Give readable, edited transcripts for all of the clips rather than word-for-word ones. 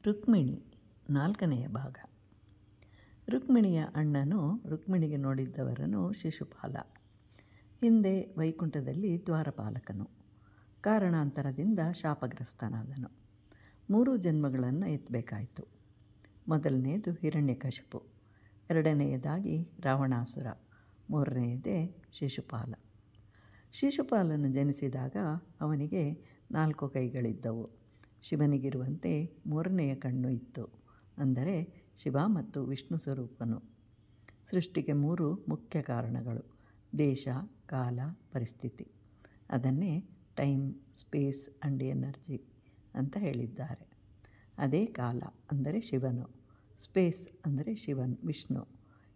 ರುಕ್ಮಿಣಿ ನಾಲ್ಕನೆಯ ಭಾಗ. ರುಕ್ಮಿಣಿಯ ಅಣ್ಣನು ರುಕ್ಮಿಣಿಗೆ ನೋಡಿದ್ದವರನು ಶಿಶುಪಾಲ. ಹಿಂದೆ ವೈಕುಂಠದಲ್ಲಿ ದ್ವಾರಪಾಲಕನು. ಕಾರಣಾಂತರದಿಂದ ಶಾಪಗ್ರಸ್ತನಾದನು. 3 ಜನ್ಮಗಳನ್ನು ಎತ್ತಬೇಕಾಯಿತು. ಮೊದಲನೆಯದು ಹಿರಣ್ಯಕಶಿಪು, ಎರಡನೆಯದಾಗಿ ರಾವಣಾಸುರ, ಮೂರನೆಯದೇ ಶಿಶುಪಾಲ. ಶಿಶುಪಾಲನು ಜನಿಸಿದಾಗ ಅವನಿಗೆ 4 ಕೈಗಳಿದ್ದವು. ಶಿವನಿಗಿರುವಂತೆ 3ನೆಯ ಕಣ್ಣು ಇತ್ತು, ಅಂದರೆ ಶಿವ ಮತ್ತು ವಿಷ್ಣು ಸ್ವರೂಪನು. ಸೃಷ್ಟಿಗೆ 3 ಮುಖ್ಯ ಕಾರಣಗಳು: ದೇಶ, ಕಾಲ, ಪರಿಸ್ಥಿತಿ. ಅದನ್ನೇ ಟೈಮ್, ಸ್ಪೇಸ್ ಆ್ಯಂಡ್ ಎನರ್ಜಿ ಅಂತ ಹೇಳಿದ್ದಾರೆ. ಅದೇ ಕಾಲ ಅಂದರೆ ಶಿವನು, ಸ್ಪೇಸ್ ಅಂದರೆ ವಿಷ್ಣು,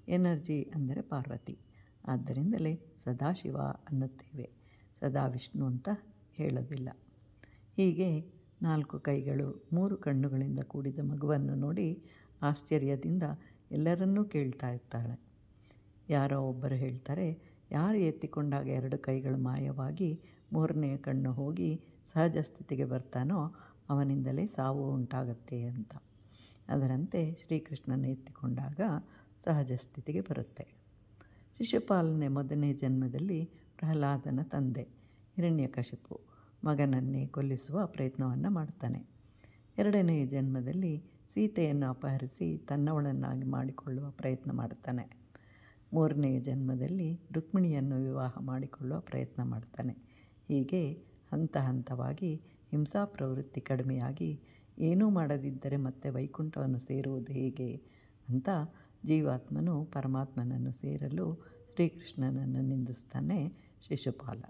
ಎನರ್ಜಿ ಅಂದರೆ ಪಾರ್ವತಿ. ಆದ್ದರಿಂದಲೇ ಸದಾಶಿವ ಅನ್ನುತ್ತೇವೆ, ಸದಾ ವಿಷ್ಣು ಅಂತ ಹೇಳೋದಿಲ್ಲ. ಹೀಗೆ 4 ಕೈಗಳು 3 ಕಣ್ಣುಗಳಿಂದ ಕೂಡಿದ ಮಗುವನ್ನು ನೋಡಿ ಆಶ್ಚರ್ಯದಿಂದ ಎಲ್ಲರನ್ನೂ ಕೇಳ್ತಾ ಇರ್ತಾಳೆ. ಯಾರೋ ಒಬ್ಬರು ಹೇಳ್ತಾರೆ, ಯಾರು ಎತ್ತಿಕೊಂಡಾಗ 2 ಕೈಗಳು ಮಾಯವಾಗಿ 3ನೆಯ ಕಣ್ಣು ಹೋಗಿ ಸಹಜ ಸ್ಥಿತಿಗೆ ಬರ್ತಾನೋ ಅವನಿಂದಲೇ ಸಾವು ಉಂಟಾಗತ್ತೆ ಅಂತ. ಅದರಂತೆ ಶ್ರೀಕೃಷ್ಣನ ಎತ್ತಿಕೊಂಡಾಗ ಸಹಜ ಸ್ಥಿತಿಗೆ ಬರುತ್ತೆ. ಶಿಶುಪಾಲನೆ 1ನೇ ಜನ್ಮದಲ್ಲಿ ಪ್ರಹ್ಲಾದನ ತಂದೆ ಹಿರಣ್ಯಕಶಿಪು ಮಗನನ್ನೇ ಕೊಲ್ಲಿಸುವ ಪ್ರಯತ್ನವನ್ನು ಮಾಡ್ತಾನೆ. 2ನೇ ಜನ್ಮದಲ್ಲಿ ಸೀತೆಯನ್ನು ಅಪಹರಿಸಿ ತನ್ನವಳನ್ನಾಗಿ ಮಾಡಿಕೊಳ್ಳುವ ಪ್ರಯತ್ನ ಮಾಡ್ತಾನೆ. 3ನೇ ಜನ್ಮದಲ್ಲಿ ರುಕ್ಮಿಣಿಯನ್ನು ವಿವಾಹ ಮಾಡಿಕೊಳ್ಳುವ ಪ್ರಯತ್ನ ಮಾಡ್ತಾನೆ. ಹೀಗೆ ಹಂತ ಹಂತವಾಗಿ ಹಿಂಸಾ ಪ್ರವೃತ್ತಿ ಕಡಿಮೆಯಾಗಿ ಏನೂ ಮಾಡದಿದ್ದರೆ ಮತ್ತೆ ವೈಕುಂಠವನ್ನು ಸೇರುವುದು ಹೇಗೆ ಅಂತ ಜೀವಾತ್ಮನು ಪರಮಾತ್ಮನನ್ನು ಸೇರಲು ಶ್ರೀಕೃಷ್ಣನನ್ನು ನಿಂದಿಸ್ತಾನೆ ಶಿಶುಪಾಲ.